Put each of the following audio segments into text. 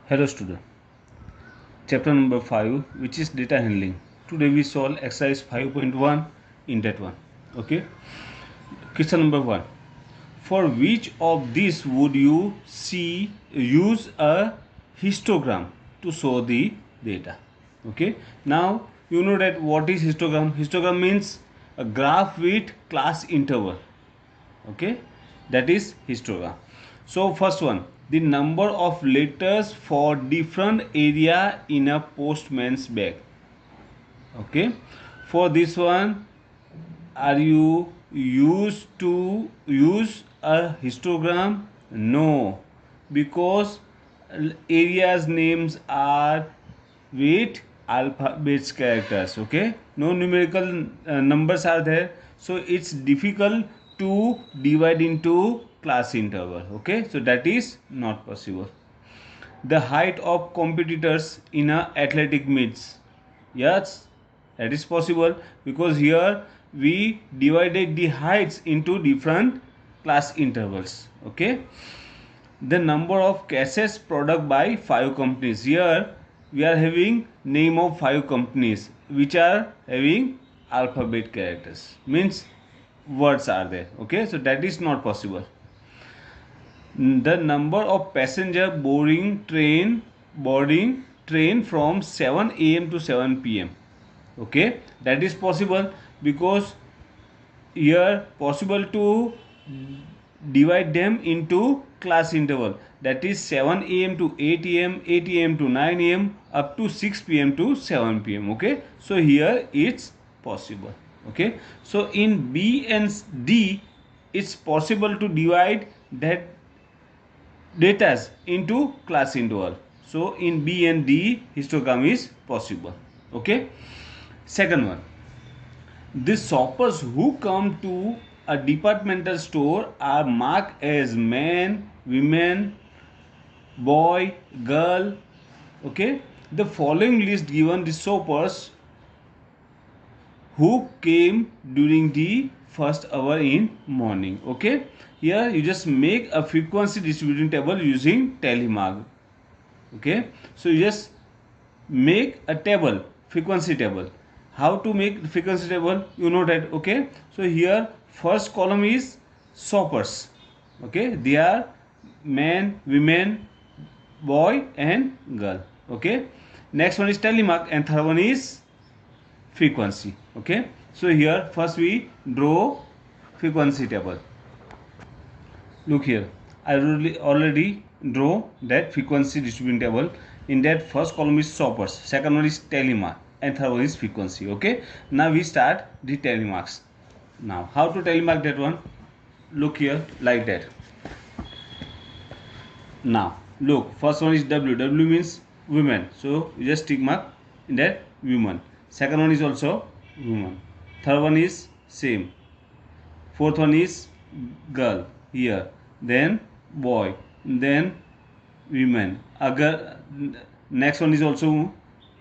Hello student, chapter number 5 which is data handling. Today we solve exercise 5.1 in that one. Okay. Question number 1. For which of these would you use a histogram to show the data? Okay. Now you know that what is histogram? Histogram means a graph with class interval. Okay, that is histogram. So first one, the number of letters for different area in a postman's bag. Okay, for this one, are you used to use a histogram? No, because areas names are with alphabets characters. Okay, no numerical numbers are there, so it's difficult to divide into class interval. Okay, so that is not possible. The height of competitors in a athletic meets, yes, that is possible, because here we divided the heights into different class intervals. Okay, the number of cases product by 5 companies, here we are having name of 5 companies which are having alphabet characters, means words are there. Okay, so that is not possible. The number of passenger boarding train from 7 a.m. to 7 p.m. Okay, that is possible, because here possible to divide them into class interval, that is 7 a.m. to 8 a.m, 8 a.m. to 9 a.m, up to 6 p.m. to 7 p.m. Okay, so here it's possible. Okay, so in B and D it's possible to divide that datas into class interval. So in B and D histogram is possible. Okay, second one, the shoppers who come to a departmental store are marked as men, women, boy, girl. Okay, the following list given the shoppers who came during the first hour in morning. Okay, here you just make a frequency distribution table using telemark. Okay, so you just make a table, frequency table. How to make frequency table, you know that. Okay, so here first column is shoppers. Okay, they are men, women, boy and girl. Okay, next one is telemark and third one is frequency. Okay, so here first we draw frequency table. Look here, I already draw that frequency distribution table. In that first column is shoppers, second one is telemark and third one is frequency. Okay, now we start the telemarks. Now how to telemark that one? Look here, like that. Now look, first one is W. W means women, so you just tick mark in that woman. Second one is also woman. Third one is same. Fourth one is girl here. Then boy. Then women. Agar next one is also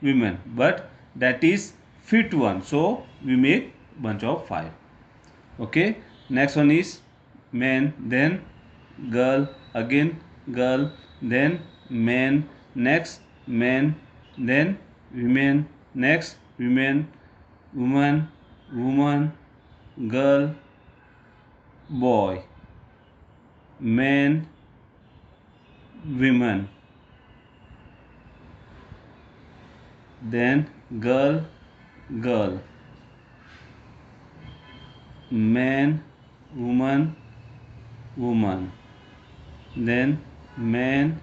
women, but that is fifth one. So we make bunch of 5. Okay. Next one is men. Then girl. Again girl. Then men. Next men. Then women. Next women. Woman. Woman. Girl. Boy, man, women, then girl, girl, man, woman, woman, then man,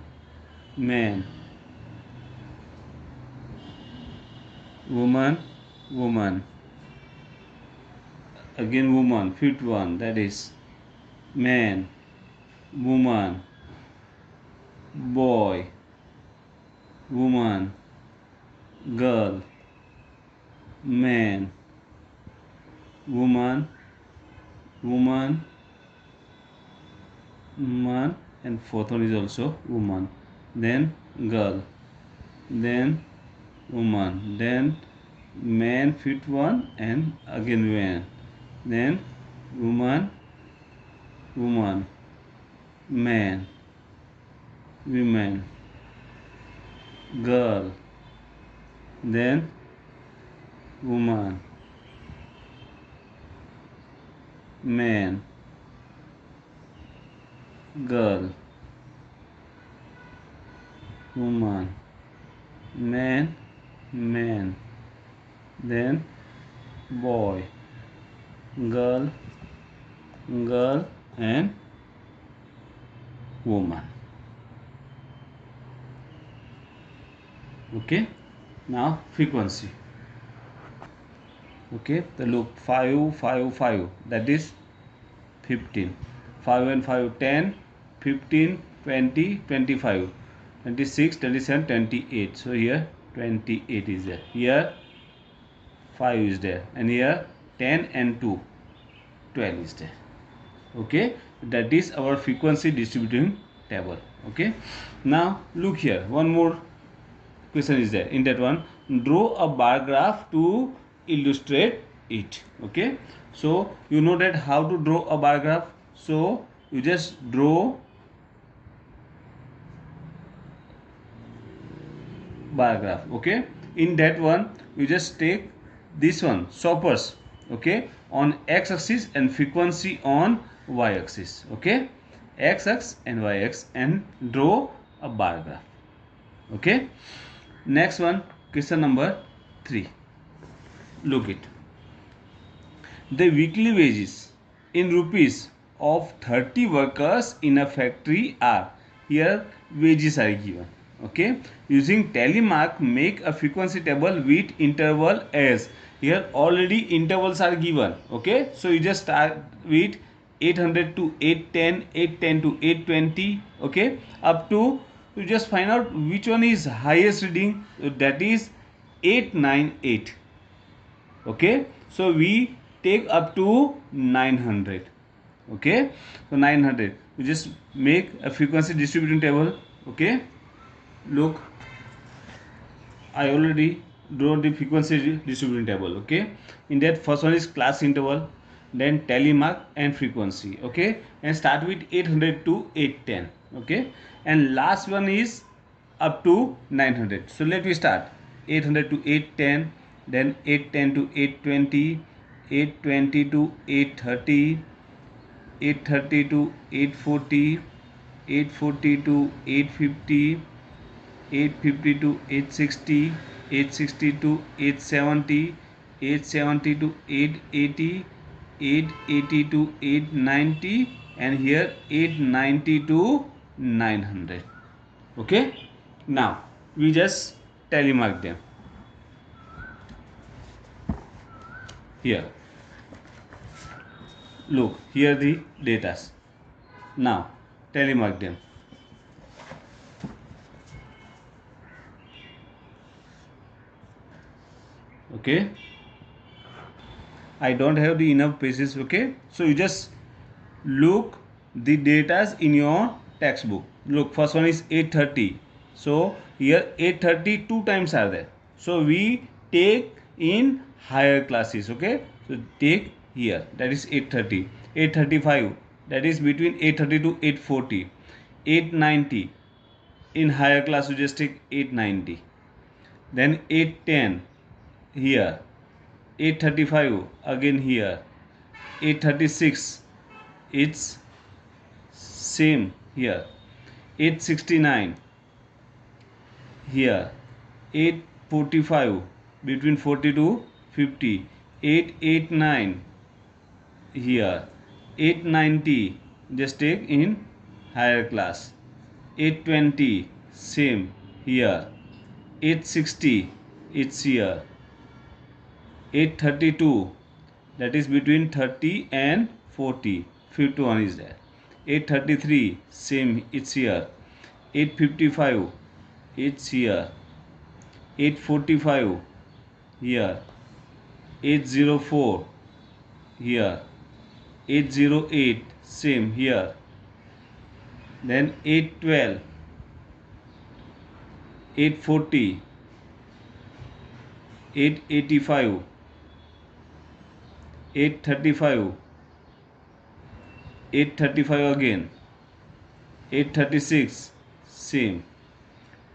man, woman, woman, again woman, fifth one, that is man, woman, boy, woman, girl, man, woman, woman, man, and fourth one is also woman, then girl, then woman, then man, fifth one, and again man, then woman, woman, man, women, girl, then woman, man, girl, woman, man, man, then boy, girl, girl, and woman. Okay, now frequency. Okay, the look 5 5 5, that is 15. 5 and 5 10, 15, 20, 25, 26, 27, 28. So here 28 is there, here 5 is there, and here 10 and 2, 12 is there. Okay, that is our frequency distributing table. Okay, now look here, one more question is there. In that one, draw a bar graph to illustrate it. Okay, so you know that how to draw a bar graph. So you just draw bar graph. Okay, in that one you just take this one, Shoppers, okay, on x-axis and frequency on y-axis. Okay, x-axis and y-axis, and draw a bar graph. Okay, next one, question number 3. Look it. The weekly wages in rupees of 30 workers in a factory are, here wages are given. Okay, using Telemark make a frequency table with interval as, here already intervals are given. Okay, so you just start with 800 to 810, 810 to 820. Okay, up to, you just find out which one is highest reading, that is 898. Okay, so we take up to 900. Okay, so 900, we just make a frequency distributing table. Okay, look, I already draw the frequency distributing table. Okay, in that first one is class interval, then Telemark and frequency. Okay, and start with 800 to 810. Okay, and last one is up to 900. So let me start 800 to 810, then 810 to 820, 820 to 830, 830 to 840, 840 to 850, 850 to 860, 860 to 870, 870 to 880, 880 to 890, and here 890 to 900. Okay, now we just telemark them. Here, look, here the datas. Now telemark them. Okay, I don't have the enough pages. Okay, so you just look the datas in your textbook. Look, first one is 830. So here 830 two times are there. So we take in higher classes. Okay, so take here, that is 830, 835, that is between 830 to 840, 890, in higher class you just take 890, then 810 here, 835 again here, 836, it's same here, 869 here, 845 between 40 to 50, 889 here, 890 just take in higher class, 820 same here, 860 it's here, 832 that is between 30 and 40, 51 is there, 833 same it's here, 855 it's here, 845 here, 804 here, 808 same here, then 812, 840, 885, 835, 835 again, 836 same,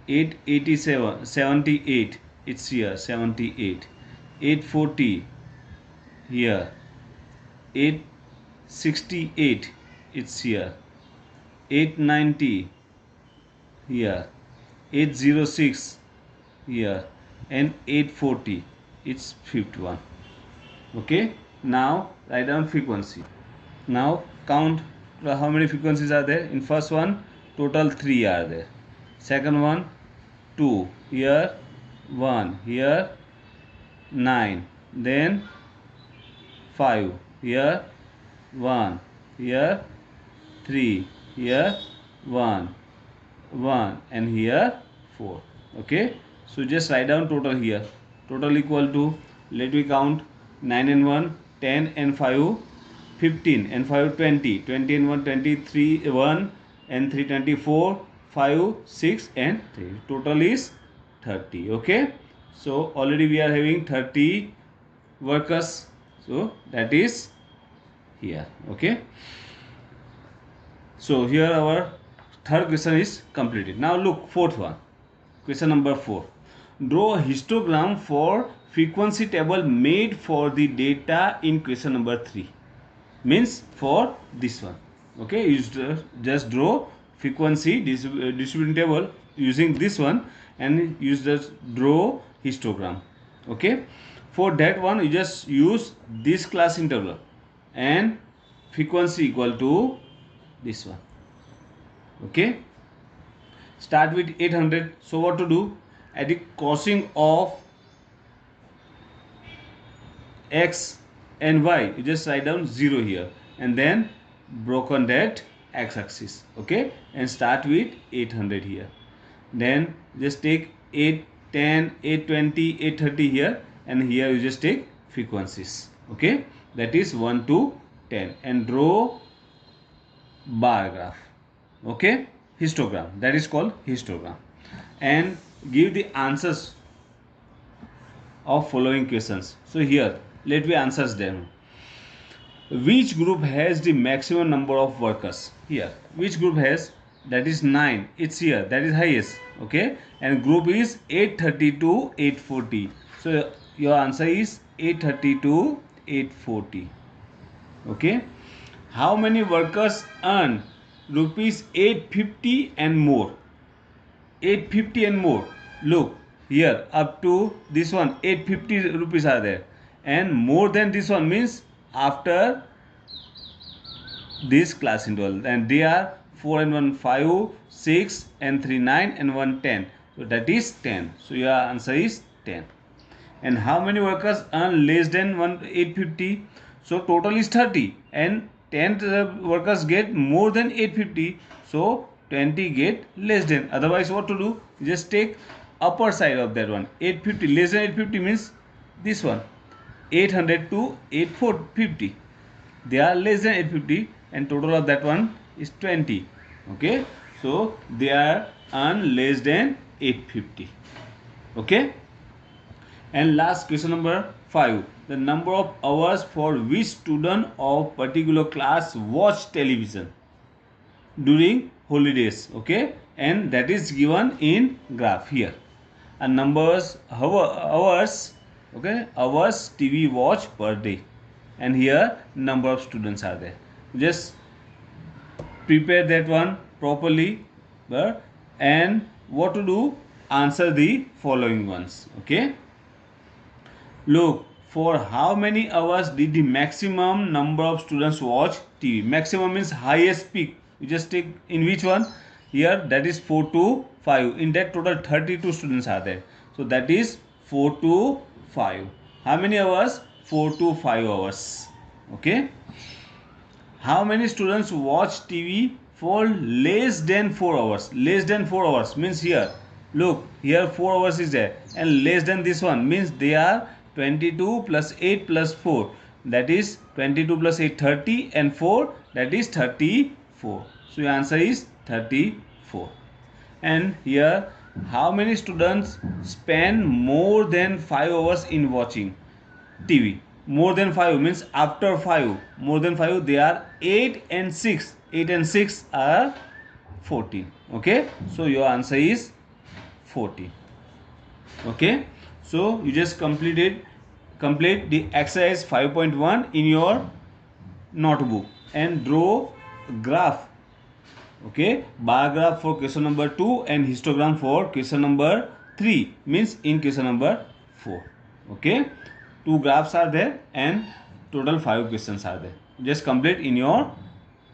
887, 78, it's here, 78. 840 here, 868, it's here, 890 here, 806 here, and 840, it's 51. Okay, now write down frequency. Now count how many frequencies are there. In first one, total 3 are there. Second one, 2 here, 1 here, 9, then 5 here, 1 here, 3 here, 1 and here 4. Okay, so just write down total here. Total equal to, let me count, 9 and 1 10 and 5 15 and 5 20, 20 and 1 23, 1 and 3 24, 5 6 and 3. Total is 30. Okay, so already we are having 30 workers, so that is here. Okay, so here our third question is completed. Now look, fourth one, question number 4. Draw a histogram for frequency table made for the data in question number 3. Means for this one. Okay, you just draw frequency distribution table using this one and use the draw histogram. Okay, for that one you just use this class interval and frequency equal to this one. Okay, start with 800. So what to do? At the crossing of x and y, you just write down 0 here and then broken that x-axis. Okay, and start with 800 here. Then just take 810, 820, 830 here, and here you just take frequencies. Okay, that is 1 to 10 and draw bar graph. Okay, histogram, that is called histogram, and give the answers of following questions. So here let me answer them. Which group has the maximum number of workers? Here which group has, that is 9, it's here, that is highest. Okay, and group is 830 to 840, so your answer is 830 to 840. Okay, how many workers earn rupees 850 and more? 850 and more, look here, up to this one 850 rupees are there, and more than this one means after this class interval, and they are 4 and 1 5, 6 and 3 9 and 1 10, so that is 10. So your answer is 10. And how many workers earn less than 850? So total is 30 and 10 workers get more than 850, so 20 get less than. Otherwise what to do? Just take upper side of that one. 850 less than 850 means this one, 800 to 850, they are less than 850 and total of that one is 20. Okay, so they are earn less than 850. Okay, and last question number 5. The number of hours for which student of particular class watch television during holidays. Okay, and that is given in graph here. And numbers hours, okay, hours TV watch per day, and here number of students are there. Just prepare that one properly, and what to do? Answer the following ones. Okay, look, for how many hours did the maximum number of students watch TV? Maximum means highest peak. You just take in which one? Here that is 4 to 5. In that total 32 students are there. So that is 4 to 5. How many hours? 4 to 5 hours. Okay. How many students watch TV for less than 4 hours? Less than 4 hours means here, look, here 4 hours is there, and less than this one means they are 22 plus 8 plus 4, that is 22 plus 8 30 and 4, that is 34. So your answer is 34. And here, how many students spend more than 5 hours in watching TV? More than 5 means after 5, more than 5 they are 8 and 6. 8 and 6 are 14. Okay, so your answer is 40. Okay, so you just complete the exercise 5.1 in your notebook and draw graph. Okay, bar graph for question number 2 and histogram for question number 3, means in question number 4. Okay, 2 graphs are there and total 5 questions are there. Just complete in your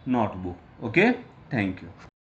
notebook. Okay, thank you.